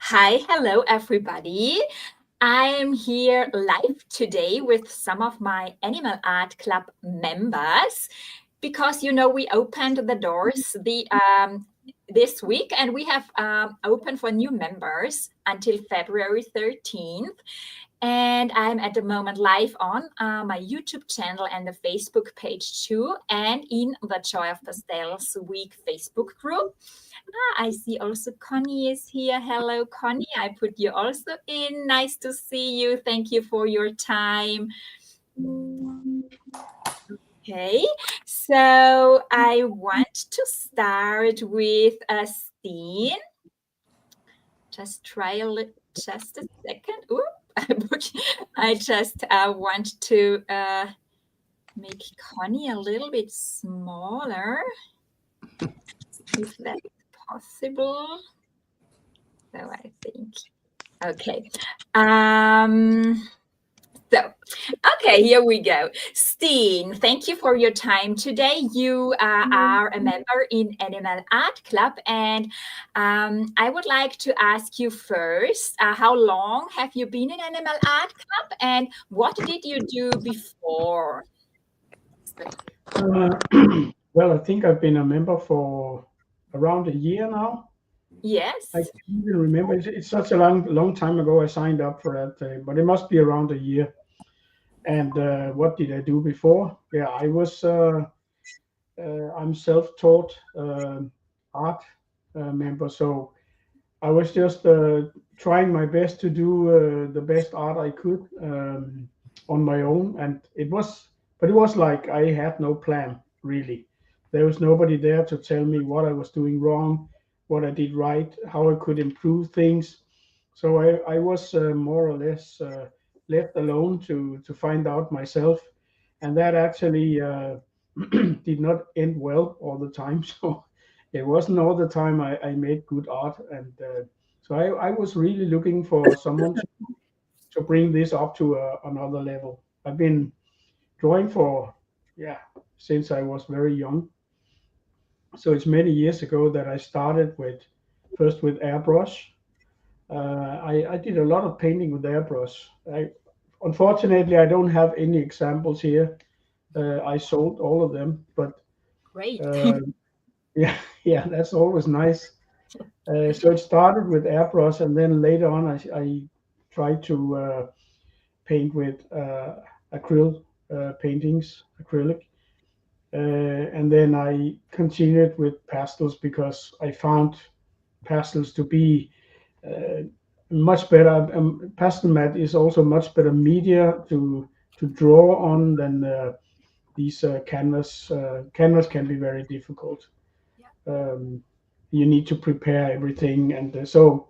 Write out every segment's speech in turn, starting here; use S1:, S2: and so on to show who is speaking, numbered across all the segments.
S1: Hi, hello, everybody. I am here live today with some of my Animal Art Club members because we opened the doors this week and we have open for new members until February 13th. And I'm at the moment live on my YouTube channel and the Facebook page too, and in the Joy of Pastels Week Facebook group. I see also Connie is here. Hello, Connie. I put you also in. Nice to see you. Thank you for your time. Okay, so I want to start with Steen. Just a second. I just want to make Connie a little bit smaller, if that's possible. So I think, okay. Okay, here we go. Steen, thank you for your time today. You are a member in Animal Art Club, and I would like to ask you first, how long have you been in Animal Art Club, and what did you do before?
S2: Well, I think I've been a member for around a year now. I
S1: Yes.
S2: can't even remember. It's such a long time ago I signed up for that, but it must be around a year. And what did I do before? Yeah, I'm self-taught art member, so I was just trying my best to do the best art I could on my own, and but it was like I had no plan really. There was nobody there to tell me what I was doing wrong, what I did right, how I could improve things. So I was more or less left alone to find out myself, and that actually did not end well all the time. So it wasn't all the time I made good art, and so I was really looking for someone to bring this up to another level. I've been drawing for, yeah, since I was very young. So it's many years ago that I started first with airbrush. I did a lot of painting with airbrush. Unfortunately, I don't have any examples here. I sold all of them, but
S1: Great.
S2: uh, yeah, yeah, that's always nice. So it started with airbrush, and then later on, I tried to paint with acrylic, and then I continued with pastels because I found pastels to be uh, much better. Pastel mat is also much better media to draw on than these canvas. Canvas can be very difficult.
S1: Yeah.
S2: Um, you need to prepare everything, and so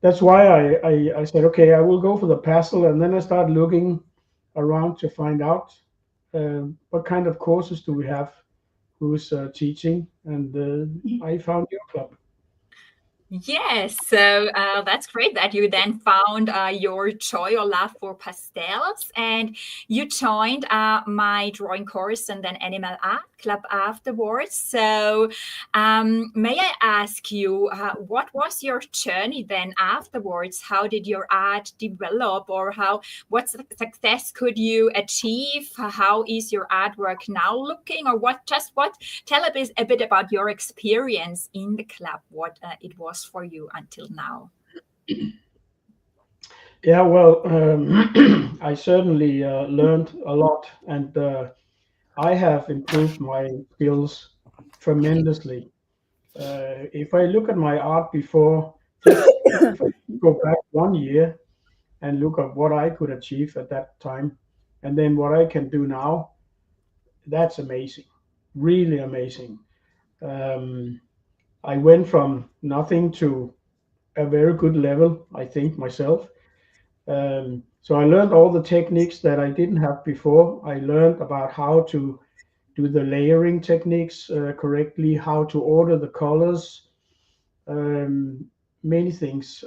S2: that's why I said, okay, I will go for the pastel, and then I start looking around to find out what kind of courses do we have, who's teaching, and I found your club.
S1: Yes, so that's great that you then found your joy or love for pastels and you joined my drawing course and then Animal Art Club afterwards. So, may I ask you, what was your journey then afterwards? How did your art develop, or what success could you achieve? How is your artwork now looking, or what tell a bit about your experience in the club, what it was for you until now.
S2: Yeah, well, I certainly learned a lot, and I have improved my skills tremendously. If I look at my art before, just if I go back 1 year and look at what I could achieve at that time, and then what I can do now, that's amazing, really amazing. Um, I went from nothing to a very good level, I think myself. So I learned all the techniques that I didn't have before. I learned about how to do the layering techniques correctly, how to order the colors, um, many things.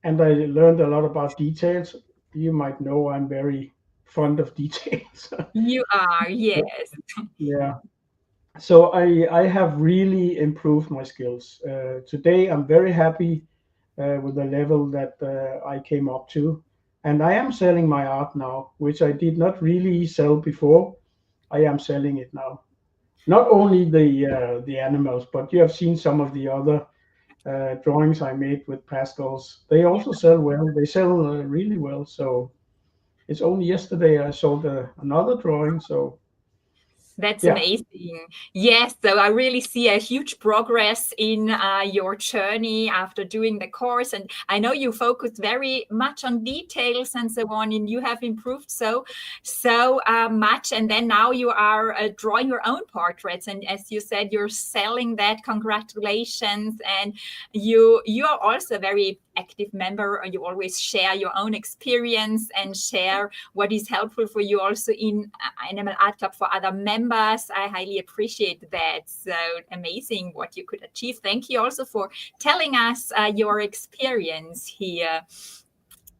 S2: And I learned a lot about details. You might know I'm very fond of details.
S1: You are, yes.
S2: Yeah. So I have really improved my skills. Today I'm very happy with the level that I came up to. And I am selling my art now, which I did not really sell before. I am selling it now. Not only the animals, but you have seen some of the other drawings I made with pastels. They also sell well. They sell really well. So it's only yesterday I sold another drawing. So
S1: That's
S2: yeah,
S1: amazing. Yes, so I really see a huge progress in your journey after doing the course. And I know you focus very much on details and so on, and you have improved so much. And then now you are drawing your own portraits. And as you said, you're selling that. Congratulations. And you are also a very active member. You always share your own experience and share what is helpful for you also in Animal Art Club for other members. I highly appreciate that. So amazing what you could achieve. Thank you also for telling us your experience here.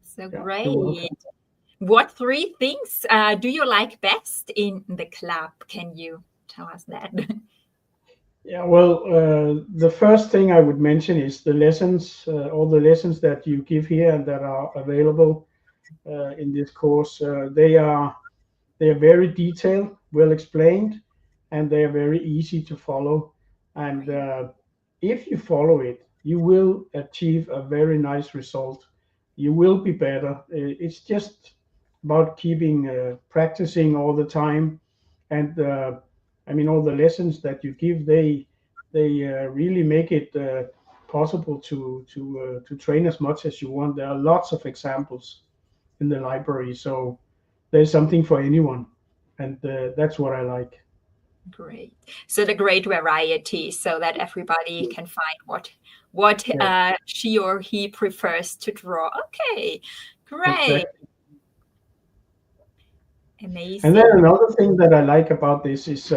S1: So
S2: yeah,
S1: great.
S2: you're welcome.
S1: What 3 things do you like best in the club? Can you tell us that?
S2: Yeah, well, the first thing I would mention is the lessons, all the lessons that you give here and that are available in this course. They are very detailed, well explained, and they are very easy to follow. And if you follow it, you will achieve a very nice result. You will be better. It's just about keeping practicing all the time, and I mean all the lessons that you give, they really make it possible to train as much as you want. There are lots of examples in the library, so there's something for anyone, and that's what I like.
S1: Great. So the great variety so that everybody can find what
S2: Yeah,
S1: she or he prefers to draw. Okay, great.
S2: exactly. And then
S1: Amazing.
S2: another thing that I like about this is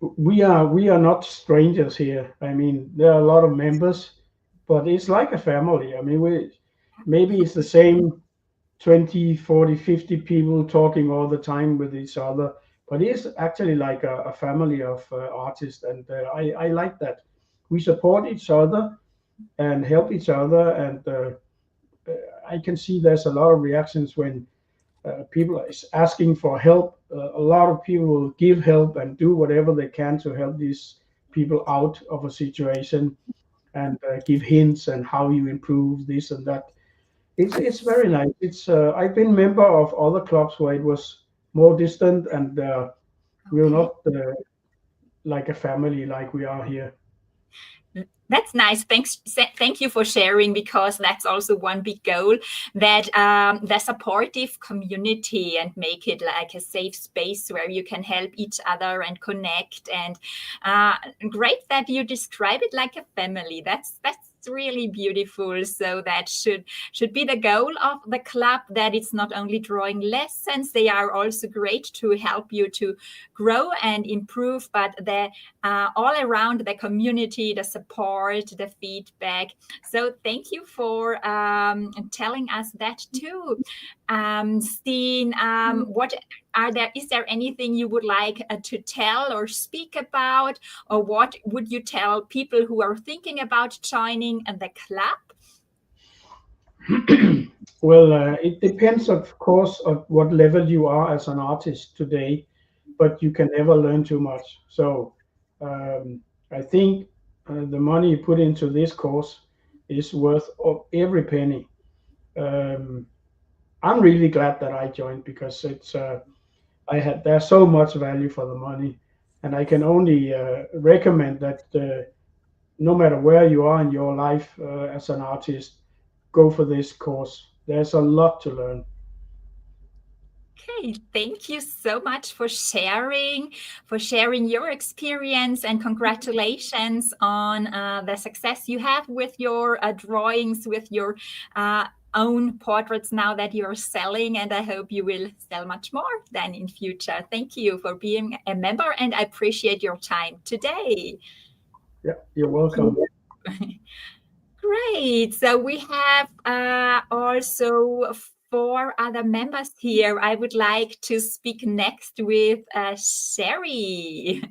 S2: we are not strangers here. I mean, there are a lot of members, but it's like a family. I mean, we maybe it's the same 20, 40, 50 people talking all the time with each other, but it's actually like a family of artists, and I like that. We support each other and help each other, and I can see there's a lot of reactions when people are asking for help. A lot of people will give help and do whatever they can to help these people out of a situation and give hints and how you improve this and that. It's very nice. It's I've been member of other clubs where it was more distant, and we were
S1: Okay.
S2: not like a family like we are here.
S1: That's nice. Thank you for sharing, because that's also one big goal, that the supportive community and make it like a safe space where you can help each other and connect. And great that you describe it like a family. That's really beautiful. So that should be the goal of the club, that it's not only drawing lessons, they are also great to help you to grow and improve, but the all around the community, the support, the feedback. So thank you for telling us that too. Steen, is there anything you would like to tell or speak about, or what would you tell people who are thinking about joining the club?
S2: Well, it depends, of course, of what level you are as an artist today, but you can never learn too much. So I think the money you put into this course is worth of every penny. Um, I'm really glad that I joined because there's so much value for the money, and I can only recommend that no matter where you are in your life as an artist, go for this course. There's a lot to learn.
S1: Okay, thank you so much for sharing your experience, and congratulations on the success you have with your drawings, with your own portraits now that you're selling, and I hope you will sell much more then in future. Thank you for being a member, and I appreciate your time today.
S2: Yeah, you're welcome.
S1: Great. So we have also 4 other members here. I would like to speak next with Sherry.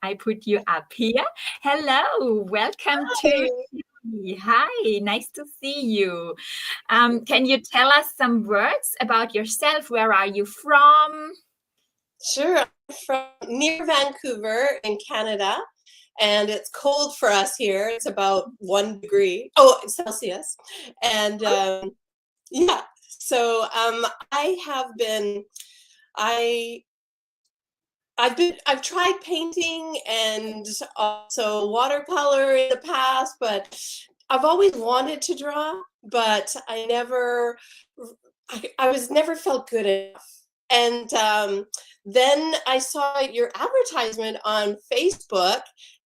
S1: I put you up here. Hello, welcome to
S3: Hi.
S1: Hi, nice to see you. Can you tell us some words about yourself? Where are you from?
S3: Sure, I'm from near Vancouver in Canada, and it's cold for us here. It's about 1 degree, Celsius, and yeah. So I have been, I I've tried painting and also watercolor in the past, but I've always wanted to draw, but I was never felt good enough. And then I saw your advertisement on Facebook,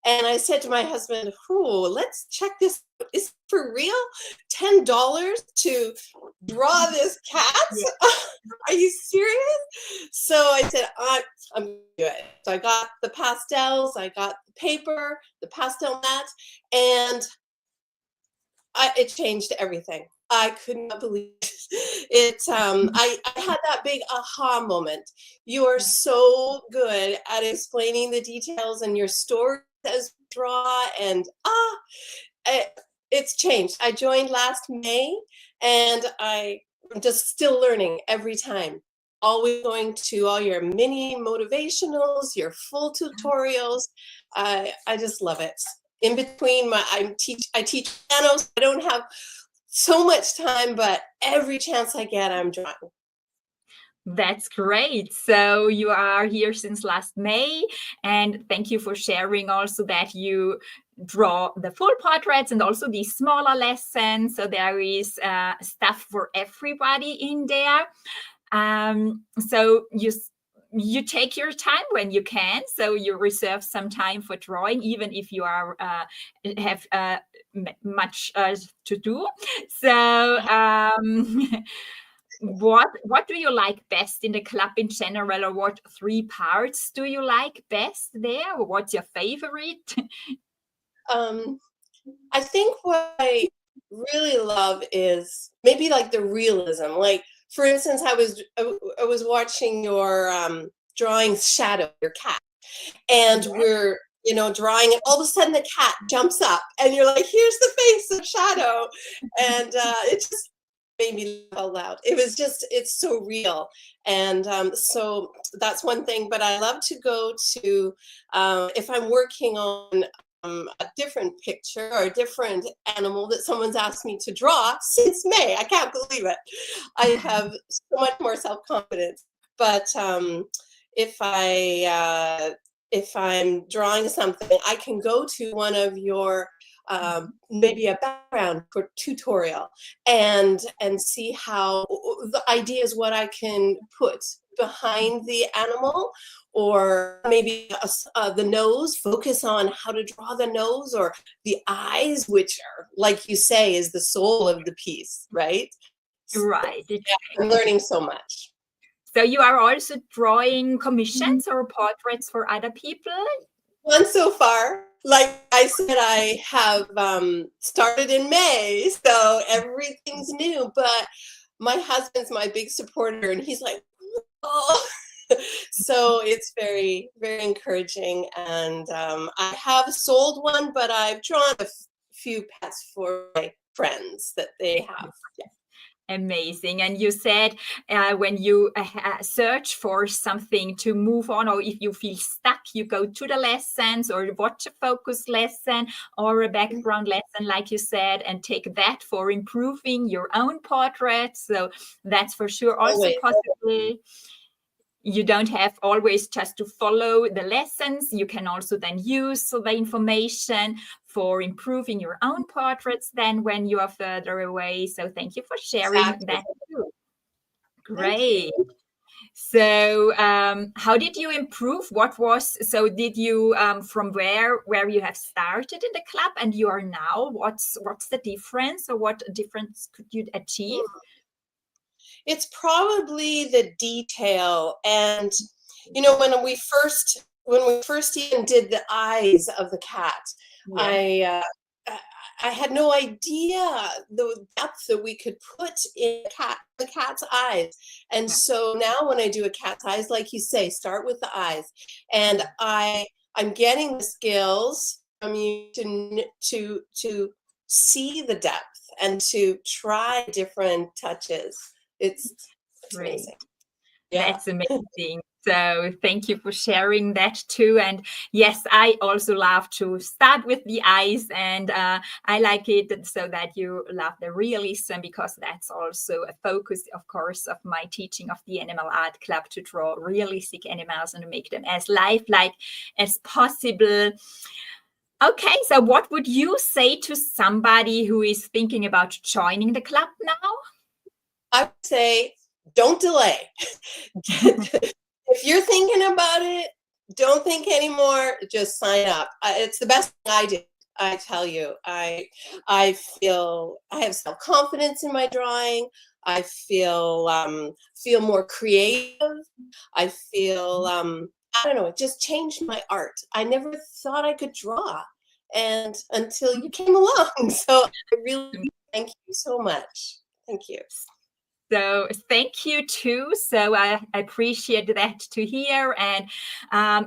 S3: and I said to my husband, "Ooh, let's check this. Is it for real? $10 to draw this cat?
S1: Yeah.
S3: Are you serious?" So I said, I'm good. So I got the pastels, I got the paper, the pastel mat, and it changed everything. I could not believe it. I had that big aha moment. You are so good at explaining the details and your story as draw, and it's changed. I joined last May, and I'm just still learning every time. Always going to all your mini motivationals, your full tutorials. I just love it. In between I teach piano, so I don't have so much time, but every chance I get, I'm drawing.
S1: That's great. So you are here since last May, and thank you for sharing also that you draw the full portraits and also these smaller lessons. So there is stuff for everybody in there. So you take your time when you can. So you reserve some time for drawing, even if you are have much to do. So what do you like best in the club in general, or what 3 parts do you like best there? Or what's your favorite?
S3: Um, I think what I really love is maybe like the realism. Like, for instance, I was watching your drawing Shadow, your cat, and
S1: Yeah.
S3: we're drawing, and all of a sudden the cat jumps up, and you're like, "Here's the face of Shadow," and it just made me laugh out loud. It's so real, and so that's one thing. But I love to go to if I'm working on a different picture or a different animal that someone's asked me to draw since May. I can't believe it. I have so much more self-confidence. But if I'm drawing something, I can go to one of your maybe a background for tutorial and see how the idea is what I can put behind the animal, or maybe the nose, focus on how to draw the nose, or the eyes, which are, like you say, is the soul of the piece, right?
S1: Right.
S3: Yeah, I'm learning so much.
S1: So you are also drawing commissions or portraits for other people?
S3: One so far. Like I said, I have started in May, so everything's new. But my husband's my big supporter, and he's like, "Oh." So it's very, very encouraging. And I have sold one, but I've drawn a few pets for my friends that they have. Yeah.
S1: Amazing. And you said when you search for something to move on, or if you feel stuck, you go to the lessons or watch a focus lesson or a background lesson, like you said, and take that for improving your own portrait. So that's for sure also
S3: Always.
S1: possible. You don't have always just to follow the lessons. You can also then use the information for improving your own portraits then when you are further away. So thank you for sharing that too. Great. So how did you improve? So did you from where you have started in the club and you are now, what's the difference, or what difference could you achieve?
S3: It's probably the detail. And when we first even did the eyes of the cat,
S1: Yeah.
S3: I had no idea the depth that we could put in the cat's eyes. And so now when I do a cat's eyes, like you say, start with the eyes. And I'm getting the skills from you to see the depth and to try different touches. It's
S1: Great.
S3: amazing. Yeah.
S1: That's amazing. So thank you for sharing that too. And yes, I also love to start with the eyes, and I like it so that you love the realism, because that's also a focus, of course, of my teaching of the Animal Art Club, to draw realistic animals and to make them as lifelike as possible. Okay, so what would you say to somebody who is thinking about joining the club now?
S3: I would say, don't delay. If you're thinking about it, don't think anymore. Just sign up. It's the best thing I did. I tell you, I feel I have self-confidence in my drawing. I feel more creative. I feel I don't know. It just changed my art. I never thought I could draw, and until you came along. So I really thank you so much. Thank you.
S1: So thank you too. So I appreciate that to hear. And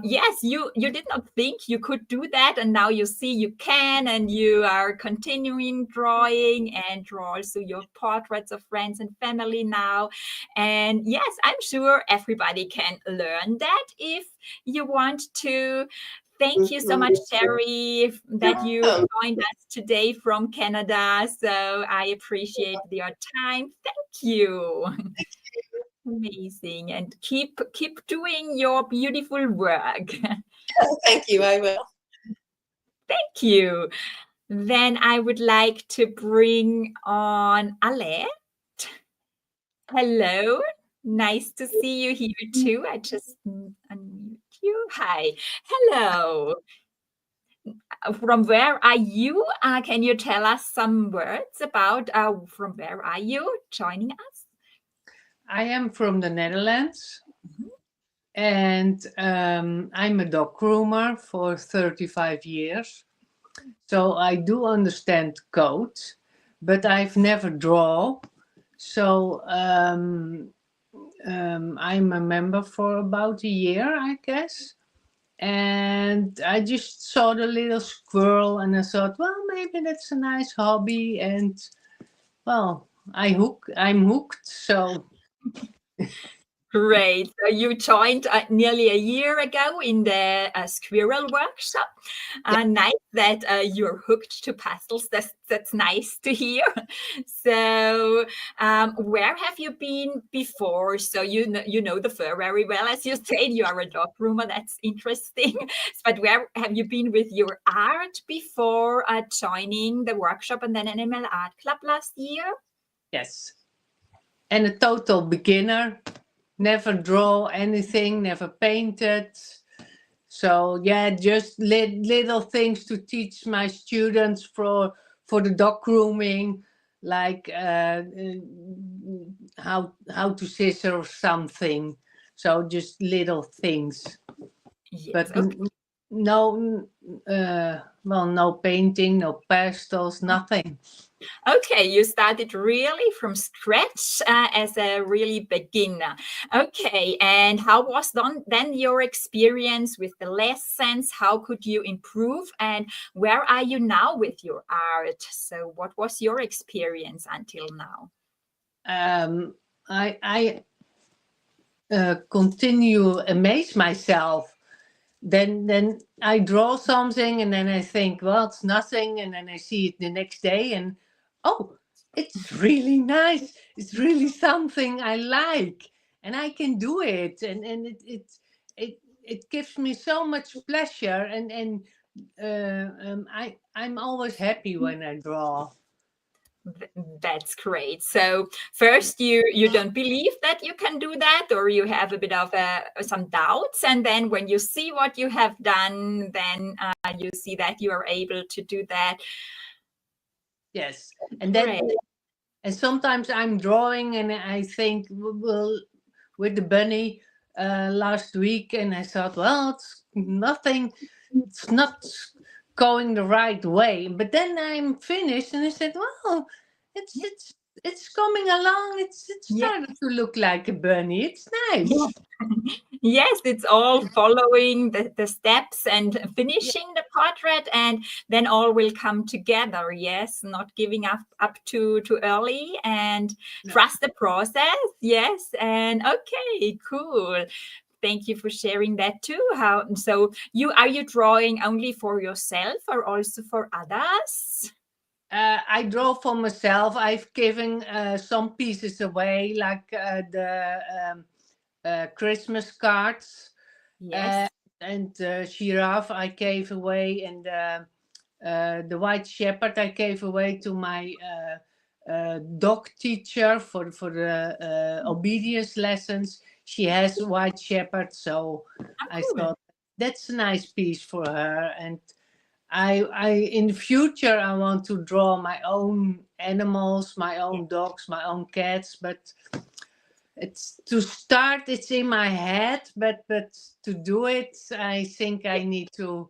S1: yes, you did not think you could do that, and now you see you can, and you are continuing drawing and draw also your portraits of friends and family now. And yes, I'm sure everybody can learn that if you want to. Thank you so much, Terry, that you joined us today from Canada. So I appreciate your time. Thank you. Amazing. And keep doing your beautiful work.
S3: Thank you. I will.
S1: Thank you. Then I would like to bring on Alette. Hello. Nice to see you here too. I just unmute you. Hi. Hello. From where are you? Can you tell us some words about from where are you joining us?
S4: I am from the Netherlands, and I'm a dog groomer for 35 years. So I do understand code, but I've never drawn. So I'm a member for about a year, I guess. And I just saw the little squirrel and I thought, well, maybe that's a nice hobby. And well, I'm hooked. So
S1: Great. So you joined nearly a year ago in the squirrel workshop. Nice that you're hooked to pastels. That's nice to hear. So where have you been before? So you know the fur very well, as you said. You are a dog groomer. That's interesting. But where have you been with your art before joining the workshop and then Animal Art Club last year?
S4: yes. And a total beginner. Never draw anything, never painted. So yeah, just little things to teach my students for the dog grooming, like how to scissor or something. So just little things.
S1: Yes,
S4: But
S1: okay.
S4: no, no painting, no pastels, nothing.
S1: Okay, you started really from scratch as a really beginner. Okay, and how was then your experience with the lessons? How could you improve? And where are you now with your art? So what was your experience until now?
S4: I continue amaze myself. Then I draw something and then I think, well, it's nothing, and then I see it the next day and oh, it's really nice. It's really something I like, and I can do it, and it gives me so much pleasure, and I'm always happy when I draw.
S1: That's great. So first you don't believe that you can do that, or you have a bit of some doubts, and then when you see what you have done, then you see that you are able to do that.
S4: Yes, and then
S1: Great.
S4: and sometimes I'm drawing and I think, well, with the bunny last week, and I thought, well, it's nothing, it's not going the right way. But then I'm finished and I said, well, it's coming along. It's
S1: Yeah.
S4: starting to look like a bunny. It's nice.
S1: Yes, it's all following the steps and finishing the portrait, and then all will come together. Yes, not giving up too early, and
S4: No.
S1: trust the process. Yes, and okay, cool. Thank you for sharing that too. So are you drawing only for yourself or also for others?
S4: I draw for myself. I've given some pieces away, like the Christmas cards.
S1: Yes.
S4: And giraffe I gave away, and the white shepherd I gave away to my dog teacher for the obedience lessons. She has white shepherd, so I
S1: Cool.
S4: thought that's a nice piece for her. And I in the future I want to draw my own animals, my own dogs, my own cats, but it's to start, it's in my head, but to do it, I think I need to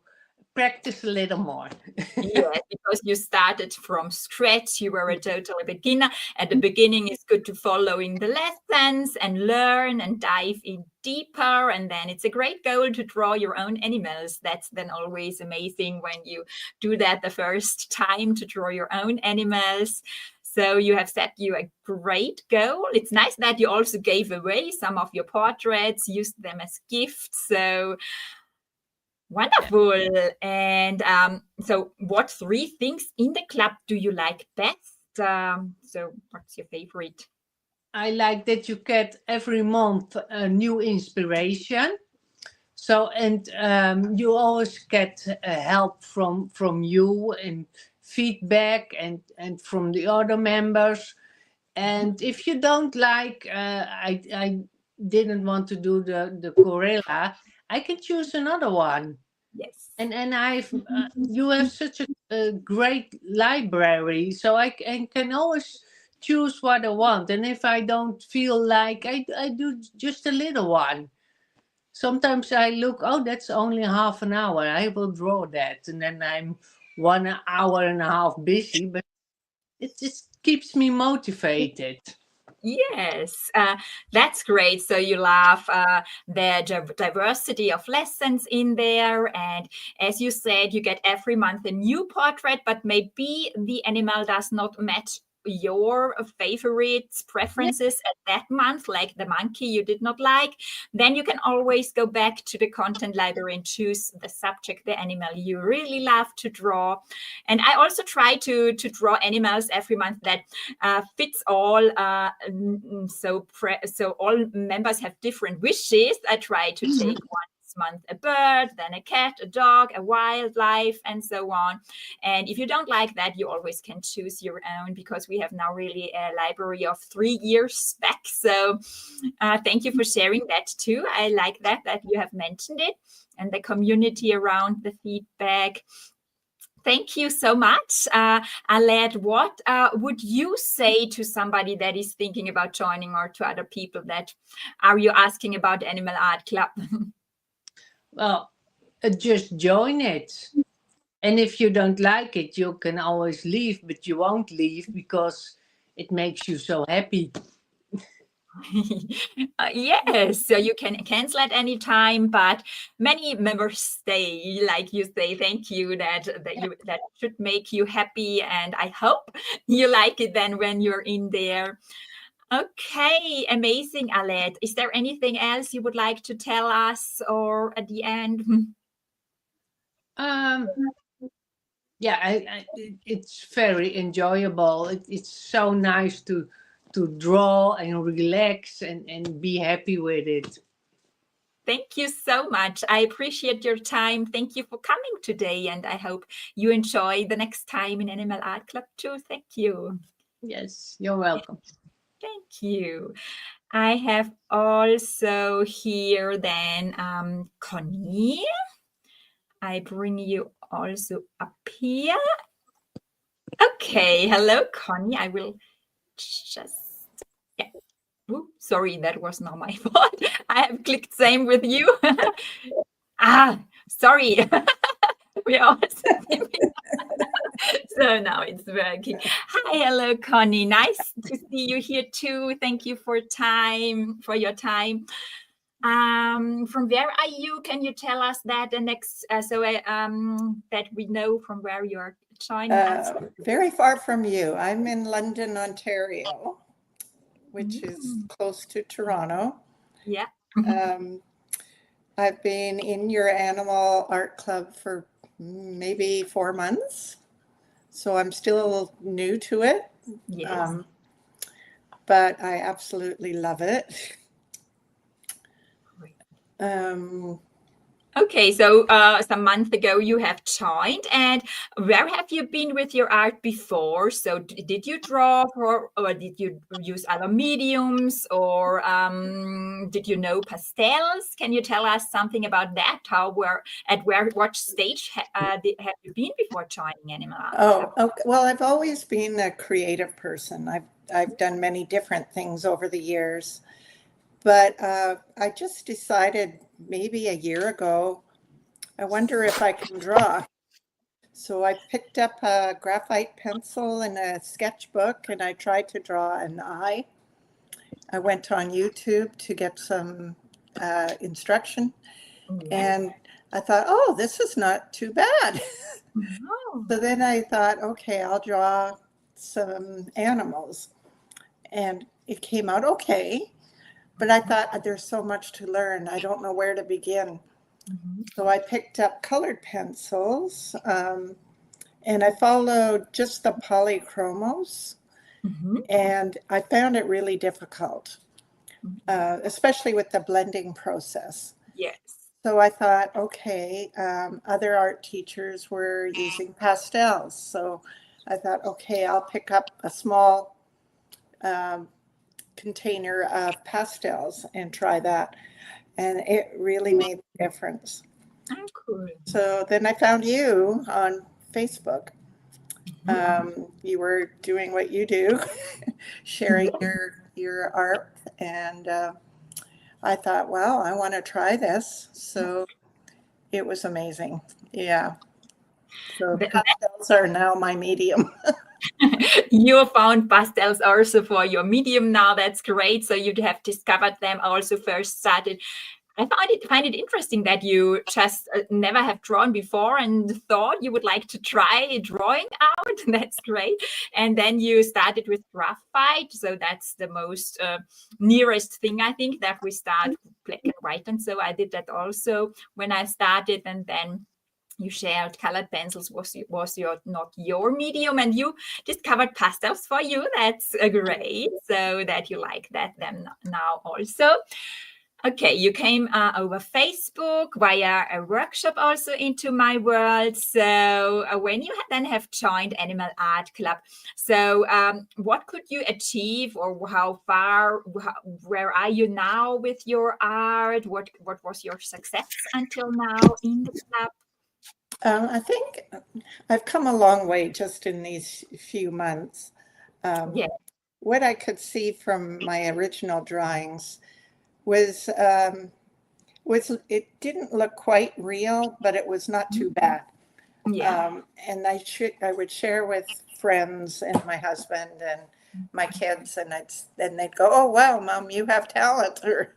S4: practice a little more.
S1: Yes, because you started from scratch. You were a total beginner. At the beginning, it's good to following the lessons and learn and dive in deeper. And then it's a great goal to draw your own animals. That's then always amazing when you do that the first time, to draw your own animals. So you have set you a great goal. It's nice that you also gave away some of your portraits, used them as gifts. So wonderful. And so what 3 things in the club do you like best? So what's your favorite?
S4: I like that you get every month a new inspiration. So, and you always get help from you and feedback and from the other members. And if you don't like, I didn't want to do the gorilla, I can choose another one.
S1: Yes.
S4: And I've you have such a great library, so I can always choose what I want. And if I don't feel like, I do just a little one. Sometimes I look, oh, that's only half an hour. I will draw that, and then I'm 1 hour and a half busy, but it just keeps me motivated.
S1: Yes, that's great. So you love the diversity of lessons in there. And as you said, you get every month a new portrait, but maybe the animal does not match your favorites, preferences at that month, like the monkey you did not like. Then you can always go back to the content library and choose the subject, the animal you really love to draw. And I also try to draw animals every month that fits all. So all members have different wishes. I try to take once month a bird, then a cat, a dog, a wildlife, and so on. And if you don't like that, you always can choose your own, because we have now really a library of 3 years back. So thank you for sharing that too. I like that you have mentioned it, and the community around the feedback. Thank you so much. Aled, what would you say to somebody that is thinking about joining, or to other people that are you asking about Animal Art Club?
S4: Well, just join it. And if you don't like it, you can always leave, but you won't leave because it makes you so happy.
S1: Yes, so you can cancel at any time, but many members stay. Like you say, thank you, that should make you happy, and I hope you like it then when you're in there. Okay, amazing, Aled. Is there anything else you would like to tell us, or at the end?
S4: Yeah, it's very enjoyable. It's so nice to draw and relax and be happy with it.
S1: Thank you so much. I appreciate your time. Thank you for coming today, and I hope you enjoy the next time in Animal Art Club too. Thank you.
S4: Yes, you're welcome.
S1: Thank you. I have also here then Connie. I bring you also up here. Okay, hello Connie. I will just, yeah. Ooh, sorry, that was not my fault. I have clicked same with you. Sorry. We are so now it's working. Hi, hello, Connie. Nice to see you here too. Thank you for your time. From where are you? Can you tell us that the next, that we know from where you're joining us?
S5: Very far from you. I'm in London, Ontario, which is close to Toronto.
S1: Yeah.
S5: I've been in your animal art club for maybe 4 months, so I'm still new to it.
S1: Yes.
S5: But I absolutely love it.
S1: Okay, so some month ago you have joined, and where have you been with your art before? So did you draw or did you use other mediums, or did you know pastels? Can you tell us something about that? What stage have you been before joining Animal Art?
S5: Oh, okay. Well, I've always been a creative person. I've done many different things over the years. But I just decided maybe a year ago, I wonder if I can draw. So I picked up a graphite pencil and a sketchbook, and I tried to draw an eye. I went on YouTube to get some instruction, and I thought, oh, this is not too bad. So then I thought, okay, I'll draw some animals. And it came out okay. But I thought, there's so much to learn. I don't know where to begin. So I picked up colored pencils, and I followed just the polychromos. And I found it really difficult, especially with the blending process.
S1: Yes.
S5: So I thought, okay, other art teachers were using pastels. So I thought, okay, I'll pick up a small container of pastels and try that, and it really made a difference.
S1: Oh, cool.
S5: So then I found you on Facebook. You were doing what you do, sharing your art, and I thought, well, I want to try this. So it was amazing. Yeah. So pastels are now my medium.
S1: You found pastels also for your medium now. That's great. So you have discovered them also first started. I find it interesting that you just never have drawn before and thought you would like to try drawing out. That's great. And then you started with graphite. So that's the most nearest thing, I think, that we start black and white. And so I did that also when I started, and then you shared colored pencils was not your medium, and you discovered pastels for you. That's great. So that you like them now also. Okay, you came over Facebook via a workshop also into my world. So when you then have joined Animal Art Club, so what could you achieve, or how far, where are you now with your art? What was your success until now in the club?
S5: I think I've come a long way just in these few months.
S1: Yeah.
S5: What I could see from my original drawings was it didn't look quite real, but it was not too bad.
S1: Yeah.
S5: And I would share with friends and my husband and my kids, and they'd go, "Oh wow, Mom, you have talent." Or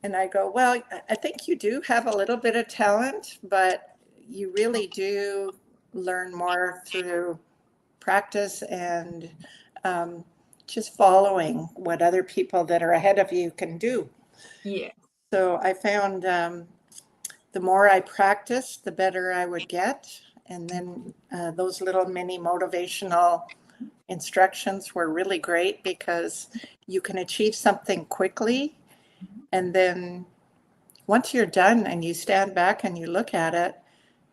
S5: and I go, "Well, I think you do have a little bit of talent, but you really do learn more through practice and just following what other people that are ahead of you can do."
S1: Yeah.
S5: So I found the more I practiced, the better I would get. And then those little mini motivational instructions were really great, because you can achieve something quickly. And then once you're done and you stand back and you look at it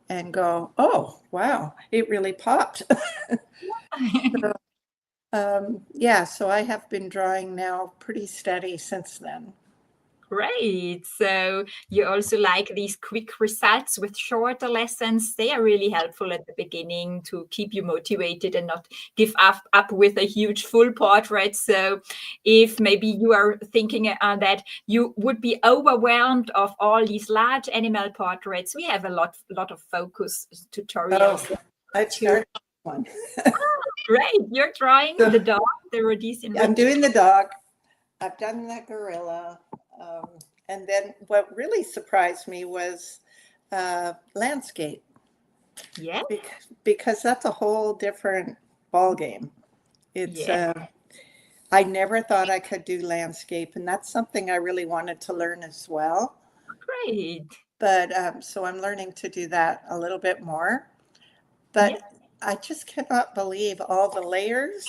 S5: and go, "Oh, wow, it really popped." So I have been drawing now pretty steady since then.
S1: Great. So you also like these quick results with shorter lessons. They are really helpful at the beginning to keep you motivated and not give up with a huge full portrait. So if maybe you are thinking that you would be overwhelmed of all these large animal portraits, we have a lot of focus tutorials.
S5: Oh, I've started one.
S1: Great. You're drawing the dog, the Rhodesian.
S5: I'm doing the dog. I've done the gorilla. And then what really surprised me was landscape,
S1: Yeah.
S5: because that's a whole different ballgame. It's
S1: Yeah.
S5: I never thought I could do landscape, and that's something I really wanted to learn as well.
S1: Great.
S5: But so I'm learning to do that a little bit more.
S1: Yeah.
S5: But I just cannot believe all the layers,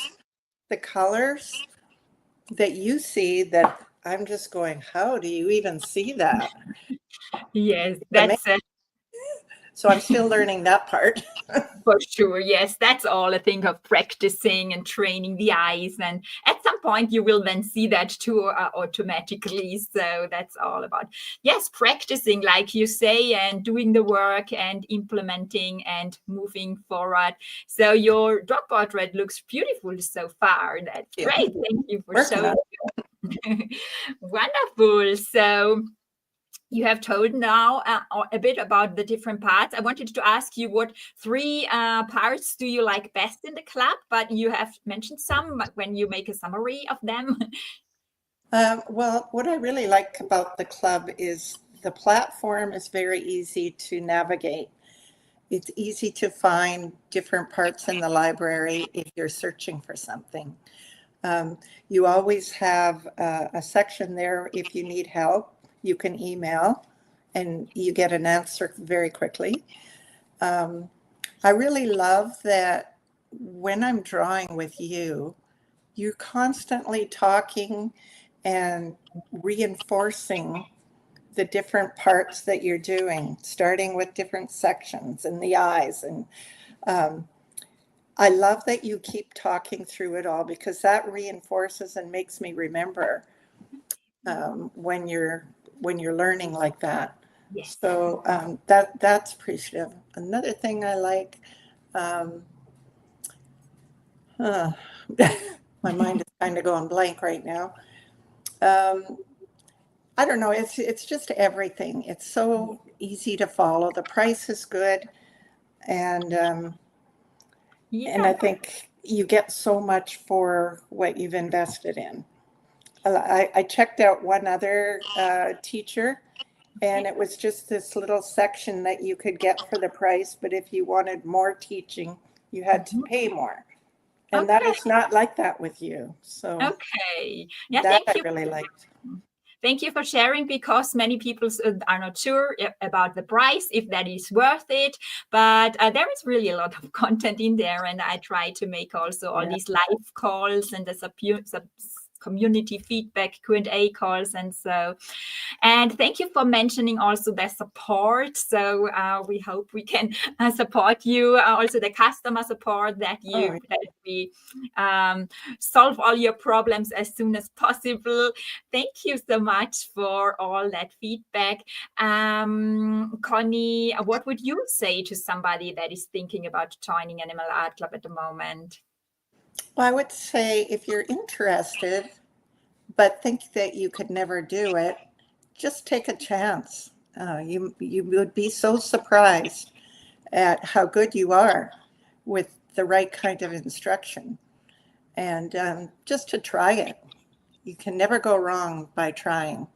S5: the colors that you see, that I'm just going, how do you even see that?
S1: Yes,
S5: Ama-
S1: that's
S5: So I'm still learning that part.
S1: for sure. Yes, that's all a thing of practicing and training the eyes. And at some point, you will then see that too automatically. So that's all about, yes, practicing, like you say, and doing the work and implementing and moving forward. So your dog portrait looks beautiful so far. That's
S5: Yeah.
S1: great. Thank you for
S5: Working on
S1: showing. Wonderful. So you have told now a bit about the different parts. I wanted to ask you what 3 parts do you like best in the club, but you have mentioned some when you make a summary of them.
S5: Well, what I really like about the club is the platform is very easy to navigate. It's easy to find different parts in the library if you're searching for something. You always have a section there if you need help. You can email and you get an answer very quickly. I really love that when I'm drawing with you, you're constantly talking and reinforcing the different parts that you're doing, starting with different sections and the eyes. And I love that you keep talking through it all, because that reinforces and makes me remember when you're learning like that.
S1: Yes.
S5: So that's appreciative. Another thing I like, my mind is kind of going blank right now. I don't know. It's just everything. It's so easy to follow. The price is good, and I think you get so much for what you've invested in. I checked out one other teacher, and it was just this little section that you could get for the price, but if you wanted more teaching, you had to pay more. And that is not like that with you. So
S1: Okay. Yeah,
S5: that
S1: thank
S5: I
S1: you.
S5: really liked.
S1: Thank you for sharing, because many people are not sure about the price, if that is worth it. But there is really a lot of content in there. And I try to make also all these live calls and the community feedback, Q&A calls. And thank you for mentioning also the support. So we hope we can support you, also the customer support, that we solve all your problems as soon as possible. Thank you so much for all that feedback. Connie, what would you say to somebody that is thinking about joining Animal Art Club at the moment?
S5: Well, I would say if you're interested, but think that you could never do it, just take a chance. You would be so surprised at how good you are with the right kind of instruction. And just to try it. You can never go wrong by trying.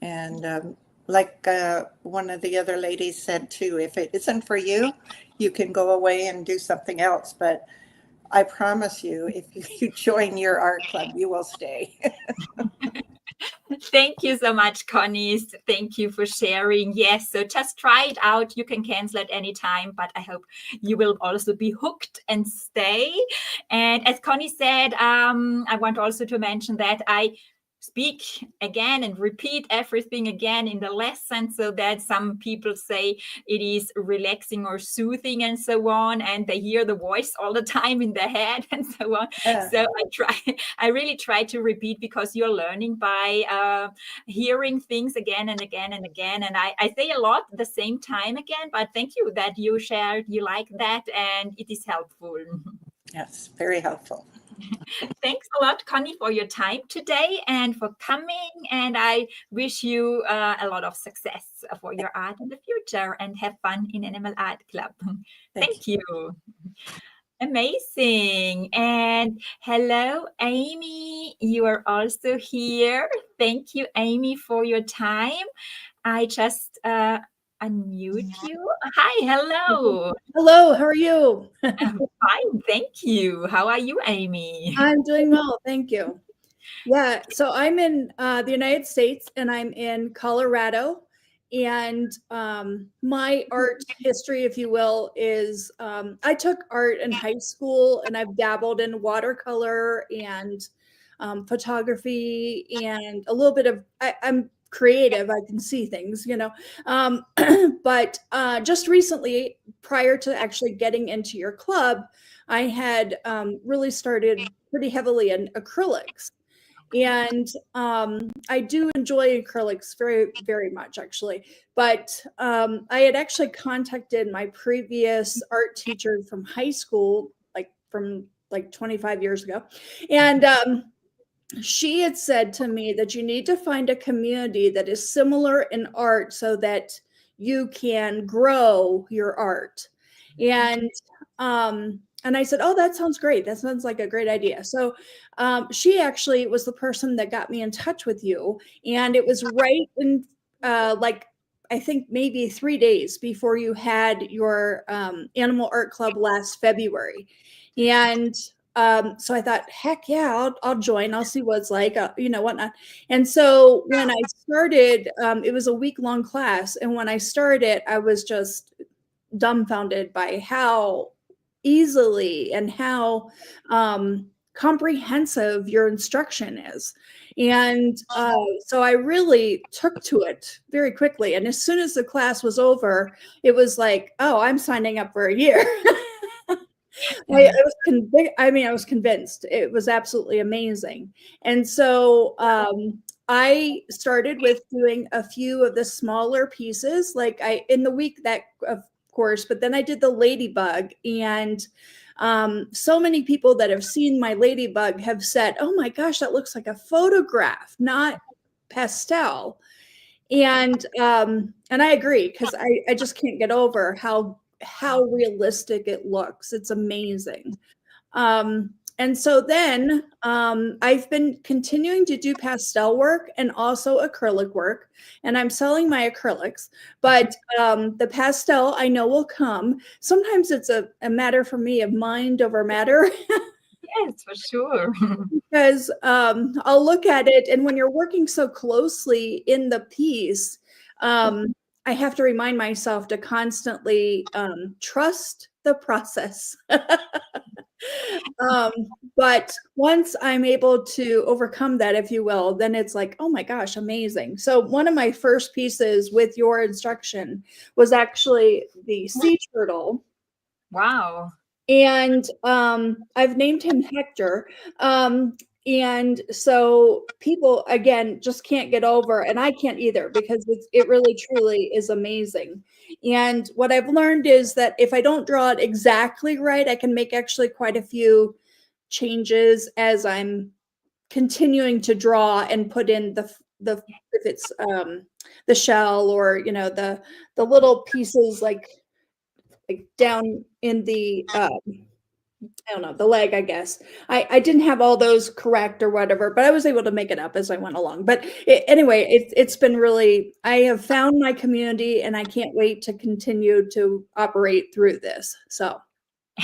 S5: And like one of the other ladies said too, if it isn't for you, you can go away and do something else. But I promise you, if you join your art club, you will stay.
S1: Thank you so much, Connie. Thank you for sharing. Yes, so just try it out. You can cancel at any time, but I hope you will also be hooked and stay. And as Connie said, I want also to mention that I speak again and repeat everything again in the lesson, so that some people say it is relaxing or soothing and so on, and they hear the voice all the time in their head and so on. So I really try to repeat, because you're learning by hearing things again and again and again. And I say a lot at the same time again, but thank you that you shared, you like that, and it is helpful.
S5: Yes, very helpful.
S1: Thanks a lot, Connie, for your time today and for coming. And I wish you a lot of success for your art in the future, and have fun in Animal Art Club. Thank you. Amazing. And hello, Amy. You are also here. Thank you, Amy, for your time. I just unmute you. Hi, hello.
S6: Hello, how are you?
S1: I'm fine, thank you. How are you, Amy?
S6: I'm doing well, thank you. Yeah, so I'm in the United States and I'm in Colorado. And my art history, if you will, is I took art in high school and I've dabbled in watercolor and photography and a little bit of, I'm creative, I can see things, you know. But just recently, prior to actually getting into your club, I had really started pretty heavily in acrylics. And I do enjoy acrylics very, very much, actually. But I had actually contacted my previous art teacher from high school, from 25 years ago. And she had said to me that you need to find a community that is similar in art so that you can grow your art. And I said, oh, that sounds great. That sounds like a great idea. So she actually was the person that got me in touch with you. And it was right in I think maybe 3 days before you had your Animal Art Club last February. And so I thought, heck yeah, I'll join. I'll see what it's like, whatnot. And so when I started, it was a week-long class. And when I started, I was just dumbfounded by how easily and how comprehensive your instruction is. And so I really took to it very quickly. And as soon as the class was over, it was like, oh, I'm signing up for a year. I was convinced. It was absolutely amazing. And so I started with doing a few of the smaller pieces, in the week that, of course, but then I did the ladybug. And so many people that have seen my ladybug have said, oh my gosh, that looks like a photograph, not pastel. And I agree, because I just can't get over how realistic it looks. It's amazing. And so then I've been continuing to do pastel work and also acrylic work, and I'm selling my acrylics, but the pastel I know will come. Sometimes it's a matter for me of mind over matter.
S1: Yes, for sure.
S6: Because I'll look at it, and when you're working so closely in the piece, I have to remind myself to constantly trust the process. But once I'm able to overcome that, if you will, then it's like, oh my gosh, amazing. So one of my first pieces with your instruction was actually the sea turtle.
S1: Wow.
S6: And I've named him Hector. And so people, again, just can't get over, and I can't either, because it really, truly is amazing. And what I've learned is that if I don't draw it exactly right, I can make actually quite a few changes as I'm continuing to draw and put in the if it's the shell, or the little pieces like down in the I don't know, the leg, I guess. I didn't have all those correct or whatever, but I was able to make it up as I went along. But anyway, it's been really, I have found my community, and I can't wait to continue to operate through this. So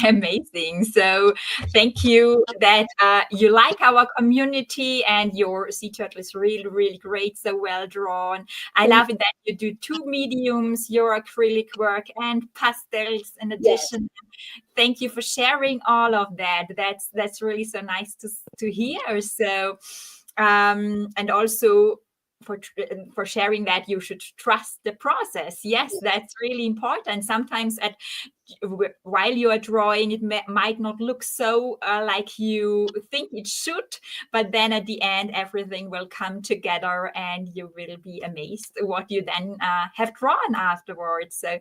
S1: amazing. So thank you that you like our community, and your sea turtle is really, really great. So well drawn. I love it that you do 2 mediums, your acrylic work and pastels in addition. Yes. Thank you for sharing all of that. That's really so nice to hear. So and also for sharing that you should trust the process. Yes, that's really important. Sometimes while you are drawing, it might not look so like you think it should, but then at the end everything will come together, and you will be amazed what you then have drawn afterwards. So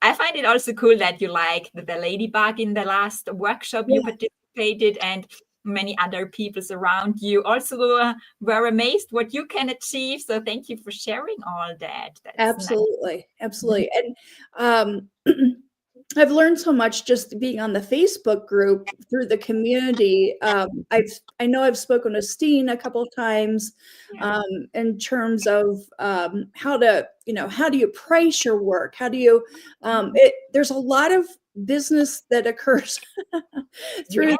S1: I find it also cool that you like the ladybug in the last workshop you participated, and many other people around you also were amazed what you can achieve. So thank you for sharing all that. That's
S6: absolutely
S1: nice.
S6: Absolutely. And I've learned so much just being on the Facebook group through the community. I know I've spoken to Steen a couple of times in terms of how do you price your work? How do you? There's a lot of business that occurs through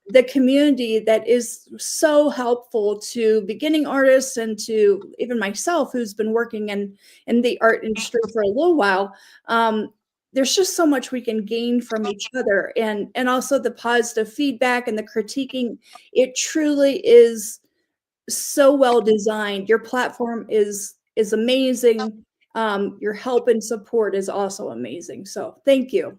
S6: the community that is so helpful to beginning artists and to even myself, who's been working in the art industry for a little while. There's just so much we can gain from each other, and also the positive feedback and the critiquing. It truly is so well designed. Your platform is amazing. Your help and support is also amazing. So thank you.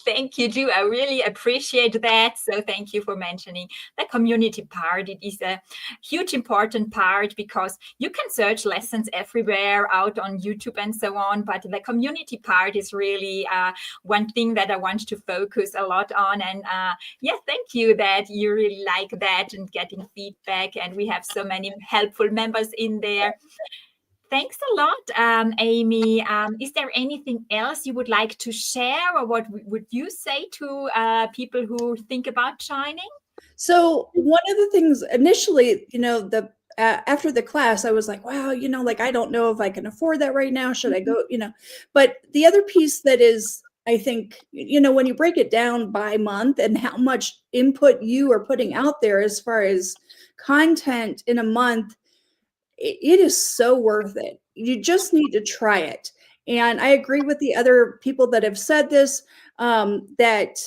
S1: Thank you, Ju. I really appreciate that. So thank you for mentioning the community part. It is a huge, important part because you can search lessons everywhere out on YouTube and so on. But the community part is really one thing that I want to focus a lot on. And yeah, thank you that you really like that and getting feedback. And we have so many helpful members in there. Thanks a lot, Amy. Is there anything else you would like to share, or what would you say to people who think about joining?
S6: So one of the things initially, after the class, I was like, wow, like, I don't know if I can afford that right now. Should I go, But the other piece that is, I think, when you break it down by month and how much input you are putting out there as far as content in a month, it is so worth it. You just need to try it. And I agree with the other people that have said this, that,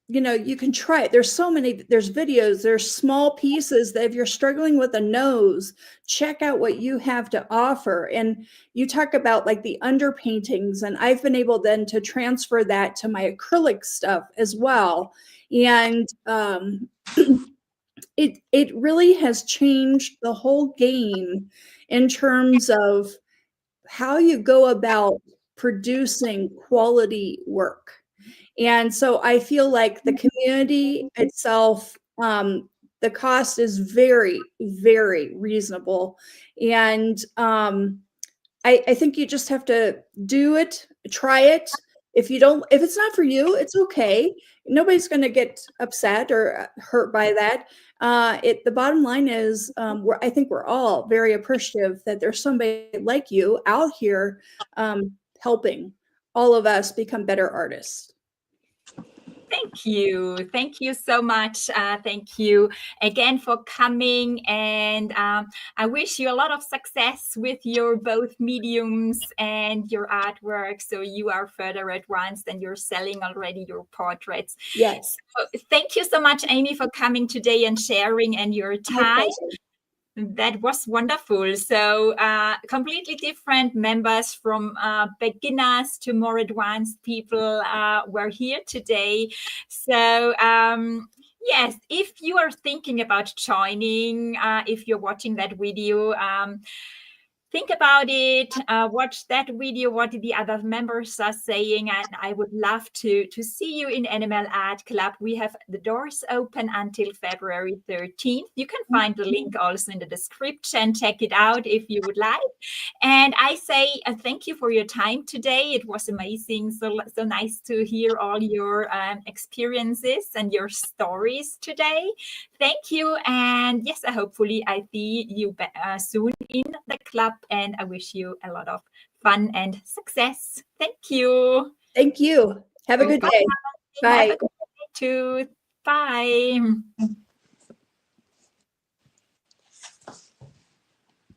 S6: you can try it. There's videos, there's small pieces that if you're struggling with a nose, check out what you have to offer. And you talk about like the underpaintings, and I've been able then to transfer that to my acrylic stuff as well. And, it really has changed the whole game in terms of how you go about producing quality work. And so I feel like the community itself, the cost is very, very reasonable. And I think you just have to do it, try it. If it's not for you, it's okay. Nobody's going to get upset or hurt by that. The bottom line is, I think we're all very appreciative that there's somebody like you out here helping all of us become better artists.
S1: Thank you. Thank you so much. Thank you again for coming. And I wish you a lot of success with your both mediums and your artwork. So you are further advanced and you're selling already your portraits.
S6: Yes.
S1: So thank you so much, Amy, for coming today and sharing and your time. That was wonderful. So completely different members, from beginners to more advanced people were here today. So yes, if you are thinking about joining, if you're watching that video, think about it, watch that video, what the other members are saying, and I would love to see you in Animal Art Club. We have the doors open until February 13th. You can find the link also in the description. Check it out if you would like. And I say thank you for your time today. It was amazing. So nice to hear all your experiences and your stories today. Thank you. And yes, hopefully I see you soon in the club. And I wish you a lot of fun and success. Thank you.
S6: Thank you. Have a good day. Bye.
S1: Have a good day too. Bye.